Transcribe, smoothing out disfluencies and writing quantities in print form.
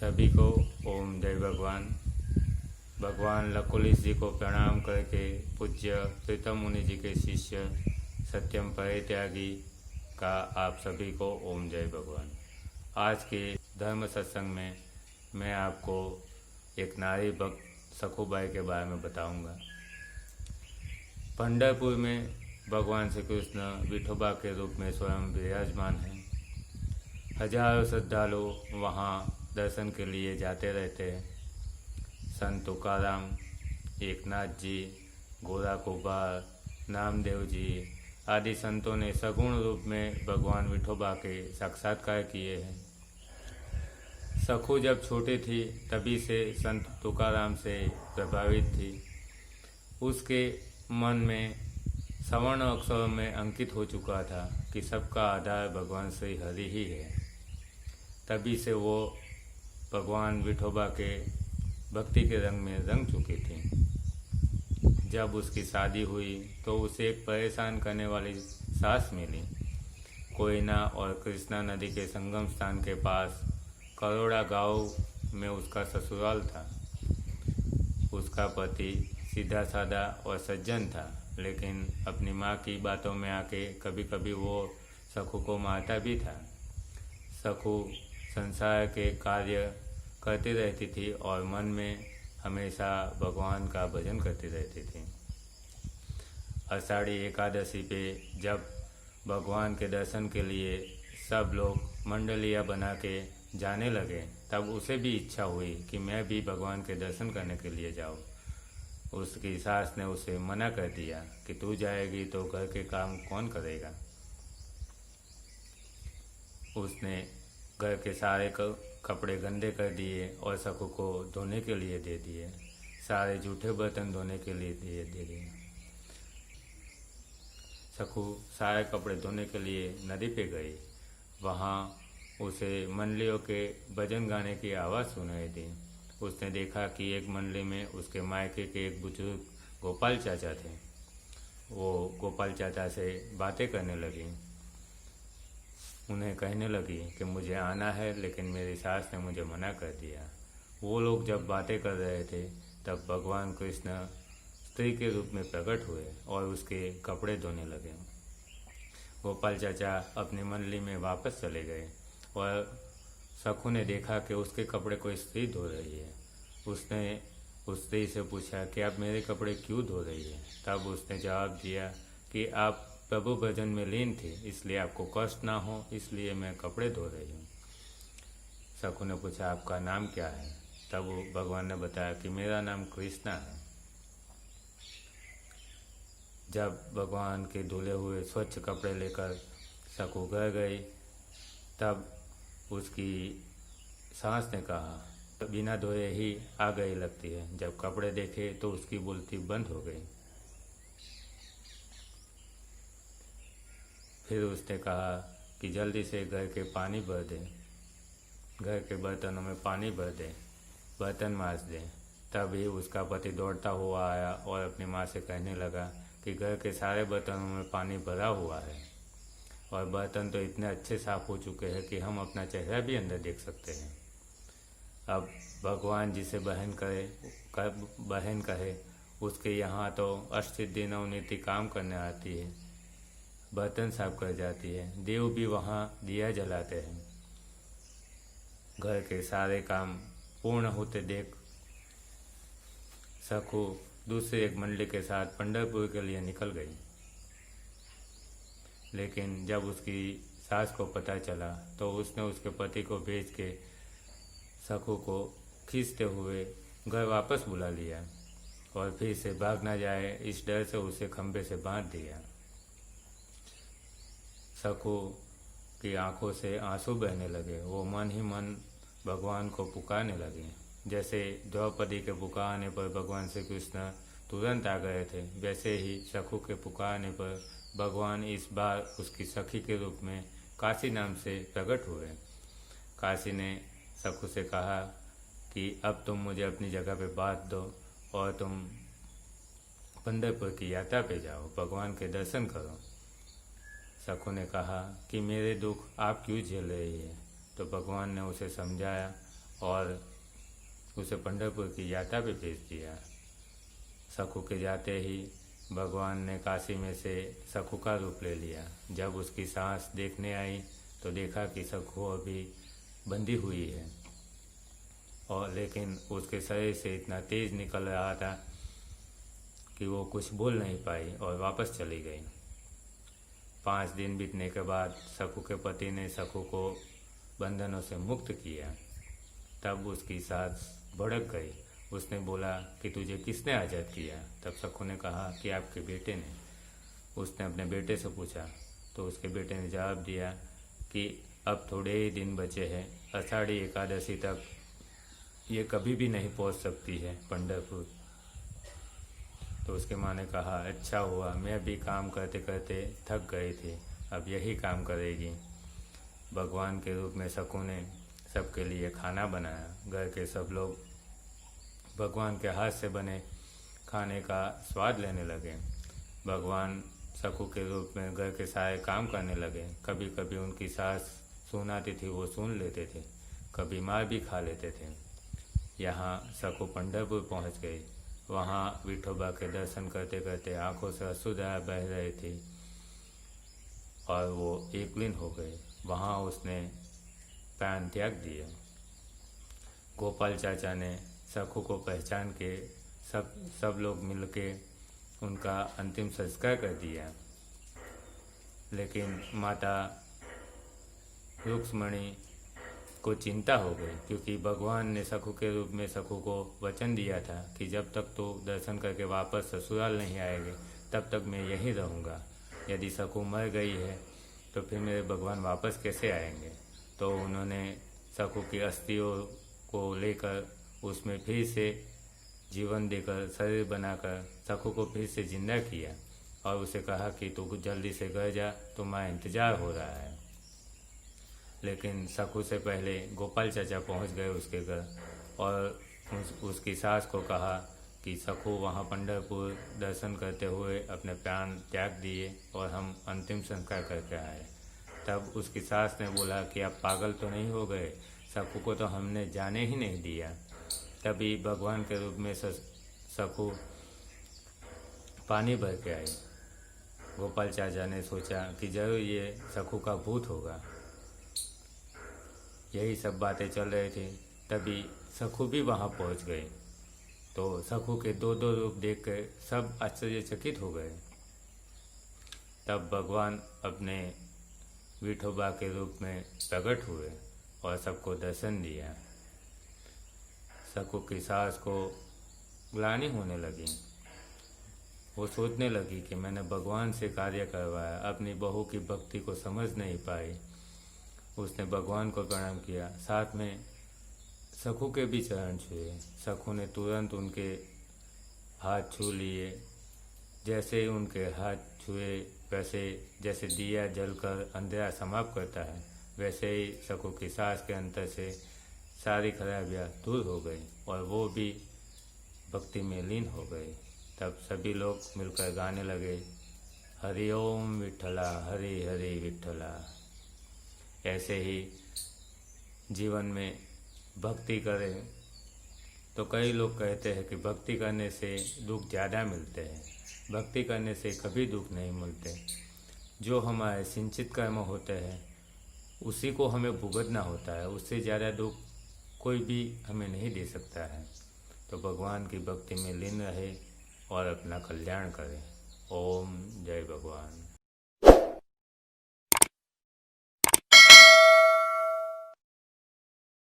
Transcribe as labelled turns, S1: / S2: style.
S1: सभी को ओम जय भगवान। भगवान लकुलिश जी को प्रणाम करके पूज्य प्रीतम मुनि जी के शिष्य सत्यम परित्यागी का आप सभी को ओम जय भगवान। आज के धर्म सत्संग में मैं आपको एक नारी भक्त सखुबाई के बारे में बताऊंगा। पंढरपुर में भगवान श्री कृष्ण विठोबा के रूप में स्वयं विराजमान हैं। हजारों श्रद्धालु वहाँ दर्शन के लिए जाते रहते हैं। संत तुकाराम, एकनाथ जी, गोरा कुंभार, नामदेव जी आदि संतों ने सगुण रूप में भगवान विठोबा के साक्षात्कार किए हैं। सखू जब छोटी थी तभी से संत तुकाराम से प्रभावित थी। उसके मन में सवर्ण अक्षरों में अंकित हो चुका था कि सबका आधार भगवान श्री हरि ही है। तभी से वो भगवान विठोबा के भक्ति के रंग में रंग चुकी थी। जब उसकी शादी हुई तो उसे एक परेशान करने वाली सास मिली। कोयना और कृष्णा नदी के संगम स्थान के पास करोड़ा गांव में उसका ससुराल था। उसका पति सीधा साधा और सज्जन था, लेकिन अपनी माँ की बातों में आके कभी कभी वो सखू को मारता भी था। सखू संसार के कार्य करती रहती थी और मन में हमेशा भगवान का भजन करती रहती थी। आषाढ़ी एकादशी पे जब भगवान के दर्शन के लिए सब लोग मंडलियाँ बना के जाने लगे, तब उसे भी इच्छा हुई कि मैं भी भगवान के दर्शन करने के लिए जाऊँ। उसकी सास ने उसे मना कर दिया कि तू जाएगी तो घर के काम कौन करेगा। उसने घर के सारे कपड़े गंदे कर दिए और सखू को धोने के लिए दे दिए। सारे जूठे बर्तन धोने के लिए दे दिए। सखू सारे कपड़े धोने के लिए नदी पे गई। वहाँ उसे मंडलियों के भजन गाने की आवाज़ सुनाई दी। उसने देखा कि एक मंडली में उसके मायके के एक बुजुर्ग गोपाल चाचा थे। वो गोपाल चाचा से बातें करने लगी। उन्हें कहने लगी कि मुझे आना है, लेकिन मेरी सास ने मुझे मना कर दिया। वो लोग जब बातें कर रहे थे तब भगवान कृष्ण स्त्री के रूप में प्रकट हुए और उसके कपड़े धोने लगे। गोपाल चाचा अपनी मंडली में वापस चले गए और सखू ने देखा कि उसके कपड़े कोई स्त्री धो रही है। उसने उस स्त्री से पूछा कि आप मेरे कपड़े क्यों धो रही है। तब उसने जवाब दिया कि आप प्रभु भजन में लीन थे, इसलिए आपको कष्ट ना हो, इसलिए मैं कपड़े धो रही हूँ। सखू ने पूछा आपका नाम क्या है। तब भगवान ने बताया कि मेरा नाम कृष्णा है। जब भगवान के धुले हुए स्वच्छ कपड़े लेकर सखू घर गई, तब उसकी सास ने कहा बिना धोए ही आ गई लगती है। जब कपड़े देखे तो उसकी बोलती बंद हो गई। फिर उसने कहा कि जल्दी से घर के पानी भर दे, घर के बर्तनों में पानी भर दे, बर्तन मांज दे। तभी उसका पति दौड़ता हुआ आया और अपनी माँ से कहने लगा कि घर के सारे बर्तनों में पानी भरा हुआ है और बर्तन तो इतने अच्छे साफ हो चुके हैं कि हम अपना चेहरा भी अंदर देख सकते हैं। अब भगवान जिसे बहन कहे उसके यहाँ तो अष्टसिद्धि नवनीति काम करने आती है, बर्तन साफ कर जाती है। देव भी वहाँ दिया जलाते हैं। घर के सारे काम पूर्ण होते देख सखू दूसरे एक मंडली के साथ पंढरपुर के लिए निकल गई। लेकिन जब उसकी सास को पता चला तो उसने उसके पति को भेज के सखू को खींचते हुए घर वापस बुला लिया और फिर से भाग ना जाए इस डर से उसे खंभे से बांध दिया। सखू की आंखों से आंसू बहने लगे। वो मन ही मन भगवान को पुकारने लगी। जैसे द्रौपदी के पुकारने पर भगवान श्री कृष्ण तुरंत आ गए थे, वैसे ही सखू के पुकारने पर भगवान इस बार उसकी सखी के रूप में काशी नाम से प्रकट हुए। काशी ने सखू से कहा कि अब तुम मुझे अपनी जगह पे बांध दो और तुम पंढरपुर की यात्रा पे जाओ, भगवान के दर्शन करो। सखू ने कहा कि मेरे दुख आप क्यों झेल रही है। तो भगवान ने उसे समझाया और उसे पंढरपुर की यात्रा पे भेज दिया। सखू के जाते ही भगवान ने काशी में से सखू का रूप ले लिया। जब उसकी सांस देखने आई तो देखा कि सखू अभी बंधी हुई है, और लेकिन उसके शरीर से इतना तेज निकल रहा था कि वो कुछ बोल नहीं पाई और वापस चली गई। 5 दिन बीतने के बाद सखू के पति ने सखू को बंधनों से मुक्त किया। तब उसकी सास भड़क गई। उसने बोला कि तुझे किसने आज़ाद किया? तब सखू ने कहा कि आपके बेटे ने। उसने अपने बेटे से पूछा तो उसके बेटे ने जवाब दिया कि अब थोड़े ही दिन बचे हैं, आषाढ़ी एकादशी तक ये कभी भी नहीं पहुंच सकती है पंढरपुर। तो उसके माँ ने कहा अच्छा हुआ, मैं भी काम करते करते थक गई थी, अब यही काम करेगी। भगवान के रूप में सखू ने सबके लिए खाना बनाया। घर के सब लोग भगवान के हाथ से बने खाने का स्वाद लेने लगे। भगवान सखू के रूप में घर के सारे काम करने लगे। कभी कभी उनकी सास सुनाती थी, वो सुन लेते थे, कभी मार भी खा लेते थे। यहाँ सखू पंढरपुर पहुँच गई। वहाँ विठोबा के दर्शन करते करते आंखों से अश्रुधारा बह रही थी और वो एकलीन हो गई। वहाँ उसने प्राण त्याग दिया। गोपाल चाचा ने सखू को पहचान के सब लोग मिलके उनका अंतिम संस्कार कर दिया। लेकिन माता रुक्मणी को चिंता हो गई, क्योंकि भगवान ने सखू के रूप में सखू को वचन दिया था कि जब तक तो दर्शन करके वापस ससुराल नहीं आएंगे तब तक मैं यहीं रहूँगा। यदि सखू मर गई है तो फिर मेरे भगवान वापस कैसे आएंगे? तो उन्होंने सखू की अस्थियों को लेकर उसमें फिर से जीवन देकर शरीर बनाकर सखू को फिर से जिंदा किया और उसे कहा कि तू जल्दी से घर जा, तुम्हारा इंतज़ार हो रहा है। लेकिन सखू से पहले गोपाल चाचा पहुंच गए उसके घर और उसकी सास को कहा कि सखू वहां पंढरपुर दर्शन करते हुए अपने प्राण त्याग दिए और हम अंतिम संस्कार करके आए। तब उसकी सास ने बोला कि आप पागल तो नहीं हो गए, सखू को तो हमने जाने ही नहीं दिया। तभी भगवान के रूप में सखू पानी भर के आई। गोपाल चाचा ने सोचा कि जरूर ये सखू का भूत होगा। यही सब बातें चल रही थी, तभी सखू भी वहाँ पहुँच गई। तो सखू के दो रूप देख कर सब आश्चर्यचकित हो गए। तब भगवान अपने विठोबा के रूप में प्रकट हुए और सबको दर्शन दिया। सखू की सास को ग्लानि होने लगी। वो सोचने लगी कि मैंने भगवान से कार्य करवाया, अपनी बहू की भक्ति को समझ नहीं पाई। उसने भगवान को प्रणाम किया, साथ में सखू के भी चरण छुए। सखू ने तुरंत उनके हाथ छू लिए। जैसे ही उनके हाथ छुए वैसे जैसे दिया जलकर अंधेरा समाप्त करता है, वैसे ही सखू की सांस के अंतर से सारी खराबियाँ दूर हो गई और वो भी भक्ति में लीन हो गई। तब सभी लोग मिलकर गाने लगे, हरि ओम विठ्ठला, हरि हरि विठ्ठला। ऐसे ही जीवन में भक्ति करें तो कई लोग कहते हैं कि भक्ति करने से दुख ज़्यादा मिलते हैं। भक्ति करने से कभी दुख नहीं मिलते। जो हमारे सिंचित कर्म होते हैं उसी को हमें भुगतना होता है, उससे ज़्यादा दुख कोई भी हमें नहीं दे सकता है। तो भगवान की भक्ति में लीन रहे और अपना कल्याण करें। ओम जय भगवान।